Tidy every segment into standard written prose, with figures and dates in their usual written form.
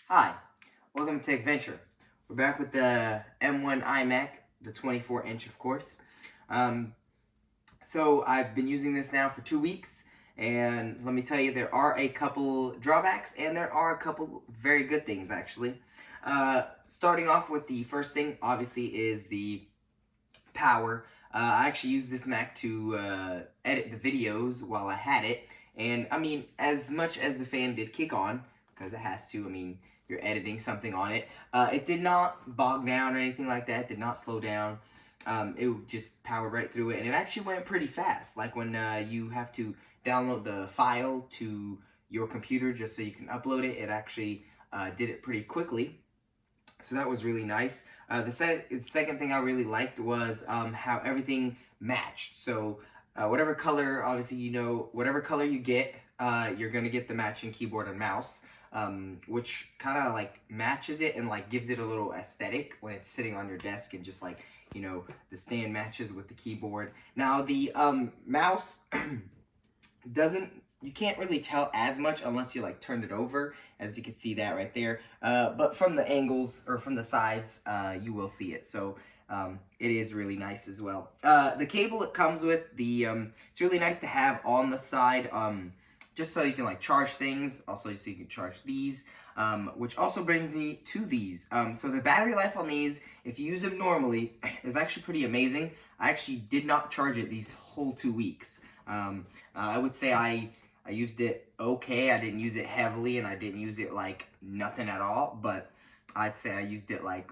Hi, welcome to Tech Venture. We're back with the M1 iMac, the 24-inch, of course. Um, so I've been using this now for 2 weeks, and let me tell you, there are a couple drawbacks, and there are a couple very good things, actually. Starting off with the first thing, obviously, is the power. I actually used this Mac to edit the videos while I had it, and I mean, as much as the fan did kick on, because it has to, I mean, you're editing something on it, it did not bog down or anything like that, it did not slow down. It just powered right through it, and it actually went pretty fast. Like when you have to download the file to your computer just so you can upload it, it actually did it pretty quickly. So that was really nice. The second thing I really liked was how everything matched. So whatever color, obviously, whatever color you get, you're going to get the matching keyboard and mouse, which kind of like matches it and like gives it a little aesthetic when it's sitting on your desk, and just like, the stand matches with the keyboard. Now the mouse doesn't, you can't really tell as much unless you like turn it over, as you can see that right there, but from the angles or from the sides, you will see it. So it is really nice as well. The cable it comes with, it's really nice to have on the side, just so you can like charge things, also so you can charge these, which also brings me to these. So the battery life on these, if you use them normally, is actually pretty amazing. I actually did not charge it these whole 2 weeks. I would say I used it okay. I didn't use it heavily, and I didn't use it like nothing at all, but I'd say I used it like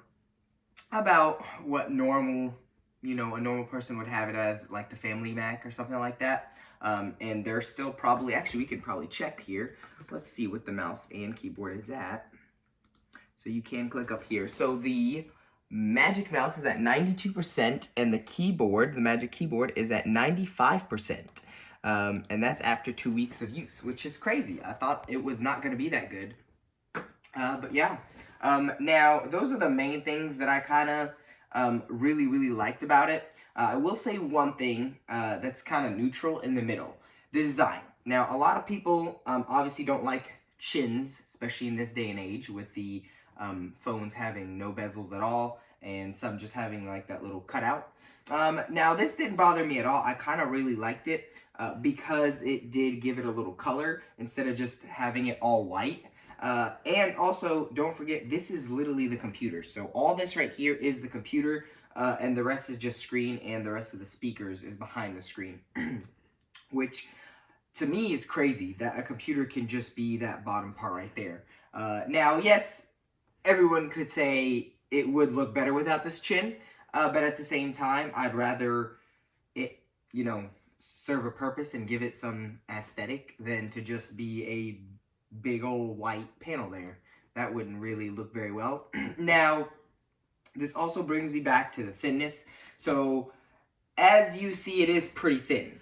about what normal, a normal person would have it as, like the family Mac or something like that. And they're still probably, actually we could probably check here. Let's see what the mouse and keyboard is at. So you can click up here. So the Magic Mouse is at 92%, and the Magic Keyboard is at 95%. And that's after 2 weeks of use, which is crazy. I thought it was not going to be that good. But yeah. Now, those are the main things that I kind of really, really liked about it. I will say one thing that's kind of neutral in the middle. The design. Now, a lot of people obviously don't like chins, especially in this day and age, with the phones having no bezels at all, and some just having like that little cutout. Now, this didn't bother me at all. I kind of really liked it because it did give it a little color instead of just having it all white. And also, don't forget, this is literally the computer. So all this right here is the computer, and the rest is just screen, and the rest of the speakers is behind the screen. Which, to me, is crazy that a computer can just be that bottom part right there. Now, yes, everyone could say it would look better without this chin, but at the same time, I'd rather it, serve a purpose and give it some aesthetic than to just be a big old white panel there. That wouldn't really look very well. Now, this also brings me back to the thinness. So, as you see, it is pretty thin.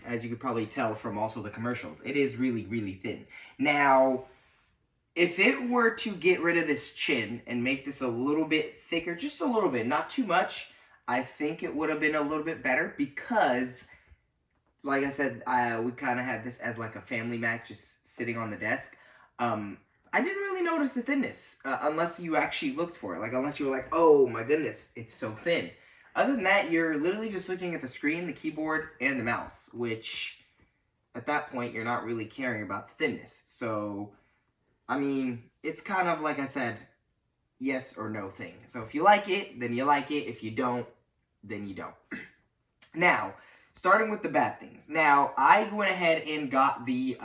As you could probably tell from also the commercials, it is really, really thin. Now, if it were to get rid of this chin and make this a little bit thicker, just a little bit, not too much, I think it would have been a little bit better because, like I said, we kind of had this as like a family Mac just sitting on the desk. I didn't really notice the thinness unless you actually looked for it. Like, unless you were like, oh my goodness, it's so thin. Other than that, you're literally just looking at the screen, the keyboard, and the mouse, which at that point, you're not really caring about the thinness. So, I mean, it's kind of, like I said, yes or no thing. So if you like it, then you like it. If you don't, then you don't. Now, starting with the bad things. Now, I went ahead and got the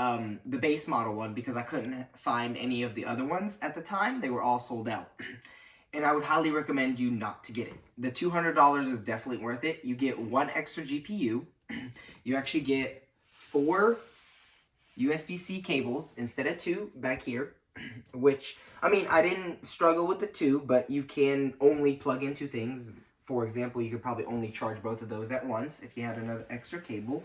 base model one because I couldn't find any of the other ones at the time. They were all sold out. And I would highly recommend you not to get it. The $200 is definitely worth it. You get one extra GPU. You actually get 4 USB-C cables instead of 2 back here, which, I mean, I didn't struggle with the 2, but you can only plug in 2 things. For example, you could probably only charge both of those at once if you had another extra cable.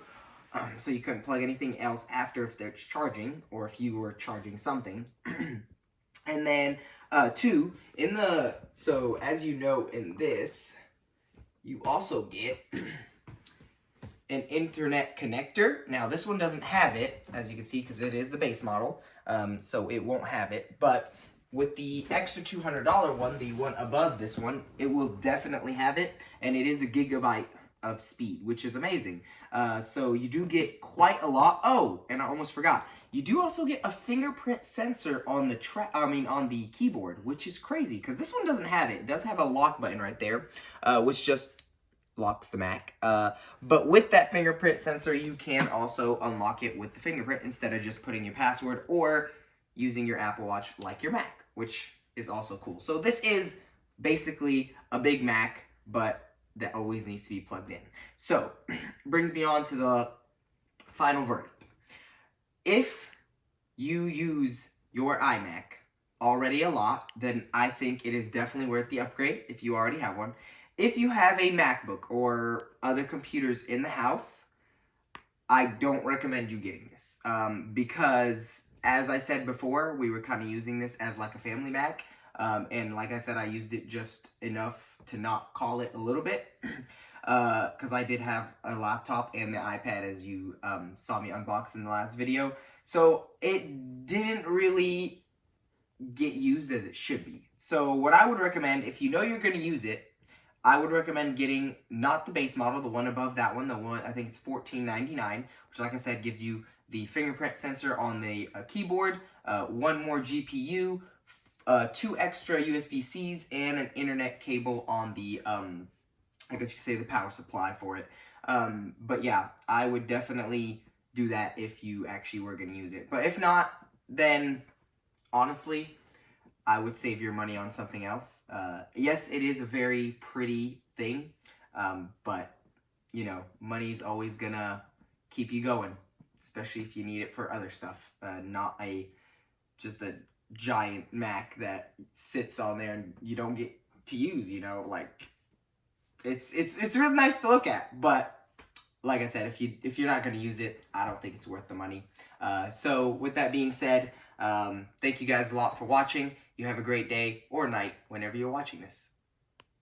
So you couldn't plug anything else after if they're charging, or if you were charging something. And then 2, so as you know in this, you also get an internet connector. Now this one doesn't have it, as you can see, because it is the base model, so it won't have it. But with the extra $200 one, the one above this one, it will definitely have it, and it is a gigabyte of speed, which is amazing. So you do get quite a lot. Oh, and I almost forgot. You do also get a fingerprint sensor on the on the keyboard, which is crazy because this one doesn't have it. It does have a lock button right there, which just locks the Mac. But with that fingerprint sensor, you can also unlock it with the fingerprint instead of just putting your password or using your Apple Watch like your Mac, which is also cool. So this is basically a big Mac, but that always needs to be plugged in. So, brings me on to the final verdict. If you use your iMac already a lot, then I think it is definitely worth the upgrade if you already have one. If you have a MacBook or other computers in the house, I don't recommend you getting this because, as I said before, we were kind of using this as like a family Mac. And like I said, I used it just enough to not call it a little bit because I did have a laptop and the iPad, as you saw me unbox in the last video. So it didn't really get used as it should be. So what I would recommend, if you know you're going to use it, I would recommend getting not the base model, the one above that one, the one, I think it's $14.99, which like I said gives you the fingerprint sensor on the keyboard, one more GPU, 2 extra USB-Cs, and an internet cable on the, I guess you could say the power supply for it. But yeah, I would definitely do that if you actually were going to use it. But if not, then honestly, I would save your money on something else. Yes, it is a very pretty thing, but, you know, money's always gonna keep you going, especially if you need it for other stuff, not just a giant Mac that sits on there and you don't get to use, you know, like, it's really nice to look at, but like I said, if you're not going to use it, I don't think it's worth the money. So with that being said, thank you guys a lot for watching. You have a great day or night whenever you're watching this.